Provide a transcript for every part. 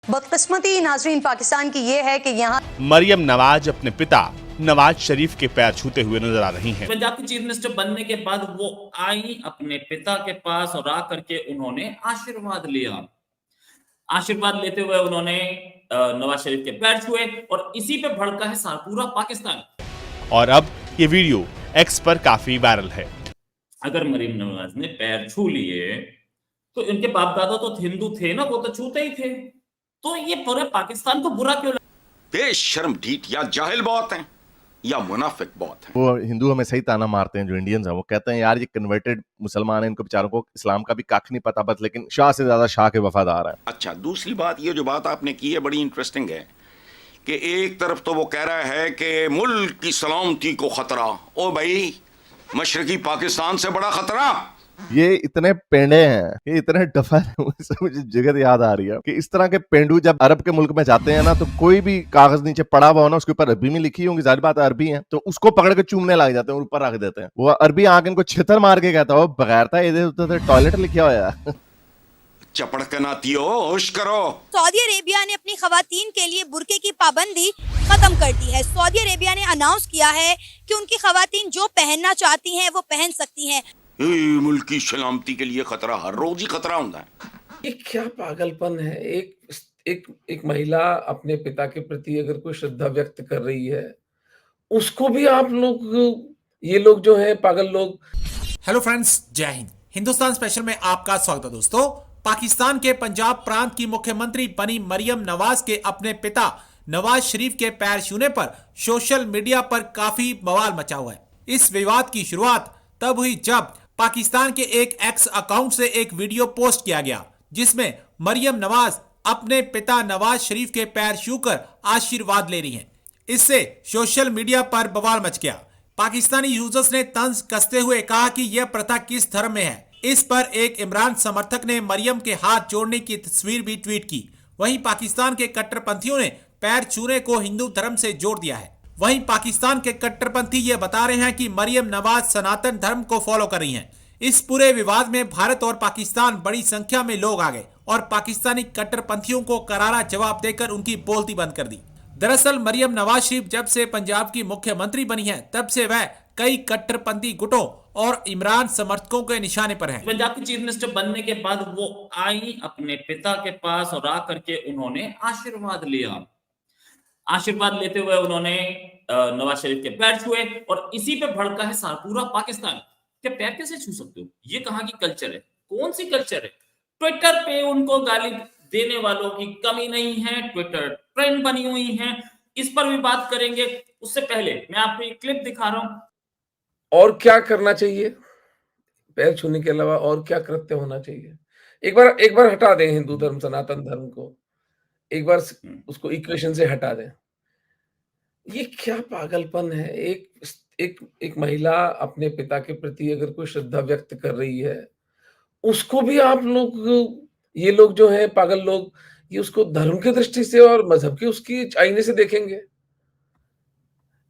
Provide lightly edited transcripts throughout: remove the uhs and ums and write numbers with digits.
बदकिस्मती नाजरीन पाकिस्तान की ये है कि यहाँ मरियम नवाज अपने पिता नवाज शरीफ के पैर छूते हुए नजर आ रही हैं। पंजाब की चीफ मिनिस्टर बनने के बाद वो आई अपने पिता के पास और आकर के उन्होंने आशीर्वाद लिया। आशीर्वाद लेते हुए उन्होंने नवाज शरीफ के पैर छुए और इसी पे भड़का है पूरा पाकिस्तान। और अब ये वीडियो एक्स पर काफी वायरल है। अगर मरियम नवाज ने पैर छू लिए तो इनके बाप दादा तो हिंदू थे ना, वो तो छूते ही थे, तो ये पूरे पाकिस्तान को बुरा क्यों बेशर्म ढीठ या जाहिल बहुत हैं या मुनाफिक बहुत हैं। वो हिंदू हमें सही ताना मारते हैं, जो इंडियंस हैं वो कहते हैं यार ये कन्वर्टेड मुसलमान है, इनको बेचारों को इस्लाम का भी कख नहीं पता, बस लेकिन शाह से ज्यादा शाह के वफादार है। अच्छा, दूसरी बात, ये जो बात आपने की है बड़ी इंटरेस्टिंग है कि एक तरफ तो वो कह रहा है कि मुल्क की सलामती को खतरा, ओ भाई मशरकी पाकिस्तान से बड़ा खतरा। ये इतने पेंडे हैं, ये इतने डफर हैं, मुझे जगत याद आ रही है कि इस तरह के पेंडू जब अरब के मुल्क में जाते हैं ना, तो कोई भी कागज नीचे पड़ा हुआ हो ना, उसके ऊपर अरबी में लिखी होंगी, जाहिर बात अरबी है, तो उसको पकड़ के चूमने लग जाते हैं, ऊपर रख देते हैं। वो अरबी आके इनको छितर मार के कहता हो बगैर था इधर टॉयलेट लिखा हुआ है। चपड़ के नातियो, होश करो। सऊदी अरेबिया ने अपनी खवातीन के लिए बुरके की पाबंदी खत्म कर दी है। सऊदी अरेबिया ने अनाउंस किया है कि उनकी खवातीन जो पहनना चाहती हैं वो पहन सकती हैं। मुल्क की सलामती के लिए खतरा, हर रोज ही खतरा होता है। ये क्या पागलपन है। एक महिला अपने पिता के प्रति अगर कोई श्रद्धा व्यक्त कर रही है, उसको भी आप लोग, ये लोग जो है पागल लोग। हेलो फ्रेंड्स, जय हिंद। हिंदुस्तान स्पेशल में आपका स्वागत है दोस्तों। पाकिस्तान के पंजाब प्रांत की मुख्यमंत्री बनी मरियम नवाज के अपने पिता नवाज शरीफ के पैर छूने पर सोशल मीडिया पर काफी बवाल मचा हुआ है। इस विवाद की शुरुआत तब हुई जब पाकिस्तान के एक एक्स अकाउंट से एक वीडियो पोस्ट किया गया जिसमें मरियम नवाज अपने पिता नवाज शरीफ के पैर छूकर आशीर्वाद ले रही हैं। इससे सोशल मीडिया पर बवाल मच गया। पाकिस्तानी यूजर्स ने तंज कसते हुए कहा कि यह प्रथा किस धर्म में है। इस पर एक इमरान समर्थक ने मरियम के हाथ जोड़ने की तस्वीर भी ट्वीट की। वहीं पाकिस्तान के कट्टरपंथियों ने पैर छूने को हिंदू धर्म से जोड़ दिया है। वहीं पाकिस्तान के कट्टरपंथी ये बता रहे हैं कि मरियम नवाज सनातन धर्म को फॉलो कर रही हैं। इस पूरे विवाद में भारत और पाकिस्तान बड़ी संख्या में लोग आ गए और पाकिस्तानी कट्टरपंथियों को करारा जवाब देकर उनकी बोलती बंद कर दी। दरअसल मरियम नवाज शरीफ जब से पंजाब की मुख्यमंत्री बनी है, तब से वह कई कट्टरपंथी गुटों और इमरान समर्थकों के निशाने पर है। पंजाब की चीफ मिनिस्टर बनने के बाद वो आई अपने पिता के पास और आकर के उन्होंने आशीर्वाद लिया। आशीर्वाद लेते हुए उन्होंने नवाज शरीफ के पैर छुए और इसी पे भड़का है पूरा पाकिस्तान। क्या पैर कैसे छू सकते हो? ये कहाँ की कल्चर है? कौन सी कल्चर है? ट्विटर पे उनको गाली देने वालों की कमी नहीं है, ट्विटर ट्रेंड बनी हुई है। इस पर भी बात करेंगे। उससे पहले मैं आपको एक क्लिप दिखा रहा हूं। और क्या करना चाहिए पैर छूने के अलावा, और क्या कृत्य होना चाहिए? एक बार हटा दें हिंदू धर्म, सनातन धर्म को, एक बार उसको इक्वेशन से हटा दें। ये क्या पागलपन है। एक महिला अपने पिता के प्रति अगर कोई श्रद्धा व्यक्त कर रही है, उसको भी आप लोग, ये लोग जो है पागल लोग, ये उसको धर्म की दृष्टि से और मजहब की उसकी आईने से देखेंगे।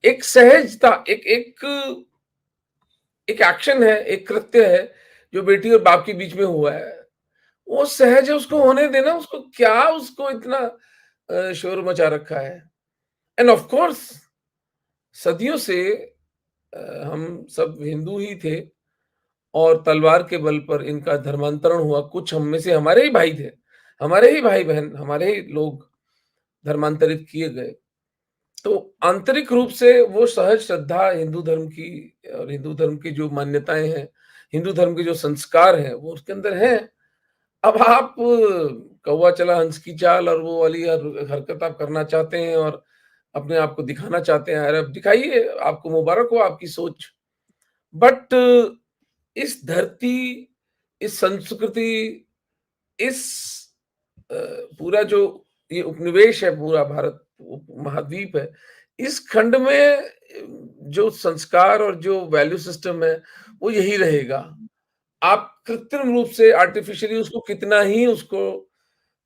एक सहजता, एक एक्शन है, एक कृत्य है जो बेटी और बाप के बीच में हुआ है, वो सहज है, उसको होने देना। उसको क्या, उसको इतना शोर मचा रखा है। एंड ऑफ कोर्स सदियों से हम सब हिंदू ही थे और तलवार के बल पर इनका धर्मांतरण हुआ। कुछ हम में से हमारे ही भाई थे, हमारे ही भाई बहन, हमारे ही लोग धर्मांतरित किए गए। तो आंतरिक रूप से वो सहज श्रद्धा हिंदू धर्म की और हिंदू धर्म की जो मान्यताएं हैं, हिंदू धर्म के जो संस्कार हैं, वो उसके अंदर हैं। अब आप कौवा चला हंस की चाल और वो वाली हरकत आप करना चाहते हैं और अपने आप को दिखाना चाहते हैं, अरे दिखाइए, आपको मुबारक हो आपकी सोच। बट इस धरती, इस संस्कृति, इस पूरा जो ये उपनिवेश है, पूरा भारत महाद्वीप है, इस खंड में जो संस्कार और जो वैल्यू सिस्टम है वो यही रहेगा। आप कृत्रिम रूप से आर्टिफिशियली उसको कितना ही उसको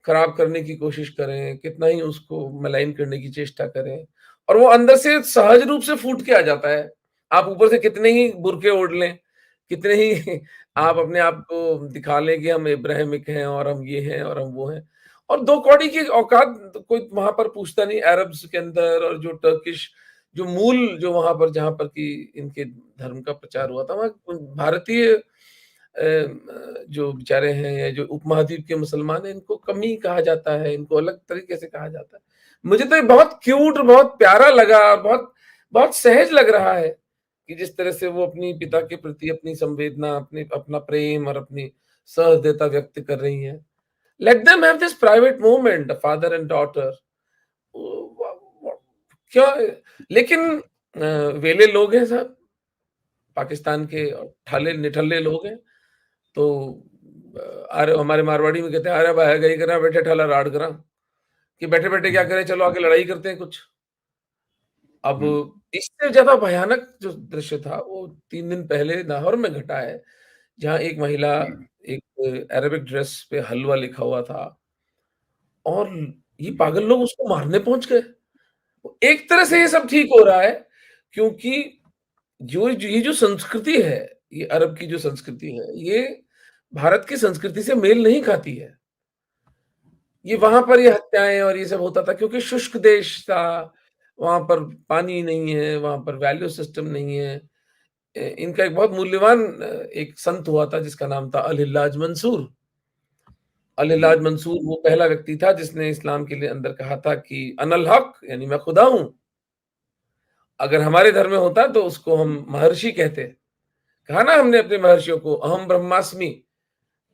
खराब करने की कोशिश करें, कितना ही उसको मलाइन करने की चेष्टा करें, और वो अंदर से सहज रूप से फूट के आ जाता है। आप ऊपर से कितने ही बुर्के ओढ़ लें, कितने ही आप अपने आप को दिखा लें कि हम इब्राहिमिक हैं और हम ये हैं और हम वो हैं, और 2 कौड़ी की औकात तो कोई वहां पर पूछता नहीं अरब्स के अंदर। और जो टर्किश जो मूल जो वहां पर जहां पर की इनके धर्म का प्रचार हुआ था, वहां भारतीय जो बेचारे हैं या जो उपमहाद्वीप के मुसलमान हैं, इनको कमी कहा जाता है, इनको अलग तरीके से कहा जाता है। मुझे तो ये बहुत क्यूट और बहुत प्यारा लगा, बहुत बहुत सहज लग रहा है कि जिस तरह से वो अपनी पिता के प्रति अपनी संवेदना, अपनी अपना प्रेम और अपनी सहृदयता व्यक्त कर रही हैं। Let them have this private moment, father and daughter. क्या लेकिन वेले लोग हैं साहब, पाकिस्तान के ठाले निठल्ले लोग हैं। तो अरे हमारे मारवाड़ी में कहते हैं अरे भाई गई करा बैठे ठाला राड़ करा, कि बैठे बैठे क्या करें, चलो आके लड़ाई करते हैं कुछ। अब इससे ज्यादा भयानक जो दृश्य था वो 3 दिन पहले लाहौर में घटा है, जहां एक महिला एक अरेबिक ड्रेस पे हलवा लिखा हुआ था और ये पागल लोग उसको मारने पहुंच गए। एक तरह से ये सब ठीक हो रहा है क्योंकि ये जो संस्कृति है, ये अरब की जो संस्कृति है, ये भारत की संस्कृति से मेल नहीं खाती है। ये वहां पर ये हत्याएं और ये सब होता था क्योंकि शुष्क देश था, वहां पर पानी नहीं है, वहां पर वैल्यू सिस्टम नहीं है। इनका एक बहुत मूल्यवान एक संत हुआ था जिसका नाम था अल-हिल्लाज मंसूर। अल-हिल्लाज मंसूर वो पहला व्यक्ति था जिसने इस्लाम के लिए अंदर कहा था कि अनल हक, यानी मैं खुदा हूं। अगर हमारे धर्म में होता तो उसको हम महर्षि कहते। कहा ना हमने अपने महर्षियों को अहम ब्रह्मास्मि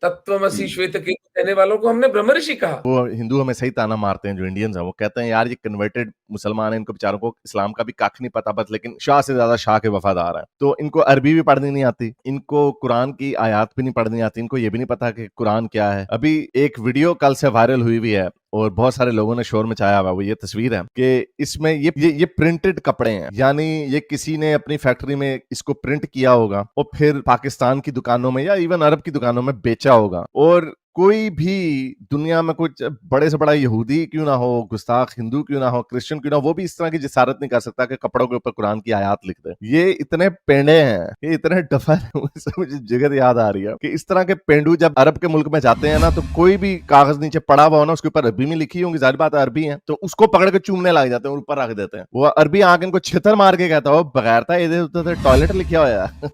तत्वमसि श्वेत केतु कहने वालों को हमने ब्रह्मर्षि कहा। वो हिंदू हमें सही ताना मारते हैं जो इंडियंस हैं, वो कहते हैं यार ये कन्वर्टेड मुसलमान है, इनको बेचारों को इस्लाम का भी कख नहीं पता, बस लेकिन शाह से ज्यादा शाह के वफादार है। तो इनको अरबी भी पढ़नी नहीं आती, इनको कुरान की आयत भी नहीं पढ़नी आती, इनको ये भी नहीं पता कि कुरान क्या है। अभी एक वीडियो कल से वायरल हुई भी है और बहुत सारे लोगों ने शोर मचाया हुआ, वो ये तस्वीर है कि इसमें ये प्रिंटेड कपड़े हैं, यानी ये किसी ने अपनी फैक्ट्री में इसको प्रिंट किया होगा और फिर पाकिस्तान की दुकानों में या इवन अरब की दुकानों में बेचा होगा। और कोई भी दुनिया में कुछ बड़े से बड़ा यहूदी क्यों ना हो, गुस्ताख हिंदू क्यों ना हो, क्रिश्चियन क्यों ना हो, वो भी इस तरह की जिसारत नहीं कर सकता कि कपड़ों के ऊपर कुरान की आयत लिख दे। ये इतने पेंडे हैं, ये इतने डफर हैं, मुझे जगत याद आ रही है कि इस तरह के पेंडू जब अरब के मुल्क में जाते हैं ना, तो कोई भी कागज नीचे पड़ा हुआ हो ना, उसके ऊपर अरबी में लिखी होंगी, जाहिर बात अरबी है, तो उसको पकड़ के चूमने लग जाते हैं और ऊपर रख देते हैं। वो अरबी आके इनको छितर मार के कहता हो बगैरता इधर टॉयलेट लिखा हुआ है।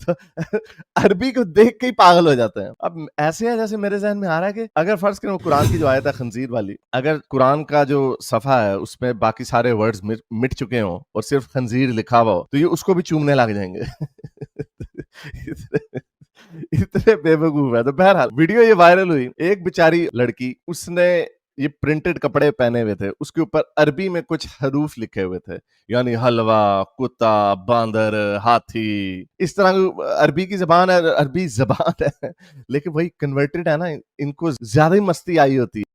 तो अरबी को देख के ही पागल हो जाते हैं। अब ऐसे है जैसे मेरे जहन में आ रहा है कि अगर फर्ज करें कुरान की जो आयत है खंजीर वाली, अगर कुरान का जो सफा है उसमें बाकी सारे वर्ड्स मिट चुके हों और सिर्फ खंजीर लिखा हुआ हो, तो ये उसको भी चूमने लग जाएंगे। इतने बेवकूफ है। तो बहरहाल वीडियो ये वायरल हुई, एक बेचारी लड़की, उसने ये प्रिंटेड कपड़े पहने हुए थे, उसके ऊपर अरबी में कुछ हरूफ लिखे हुए थे, यानी हलवा, कुत्ता, बांदर, हाथी, इस तरह अरबी की जबान है, अरबी जबान है, लेकिन वही कन्वर्टेड है ना, इनको ज्यादा ही मस्ती आई होती है।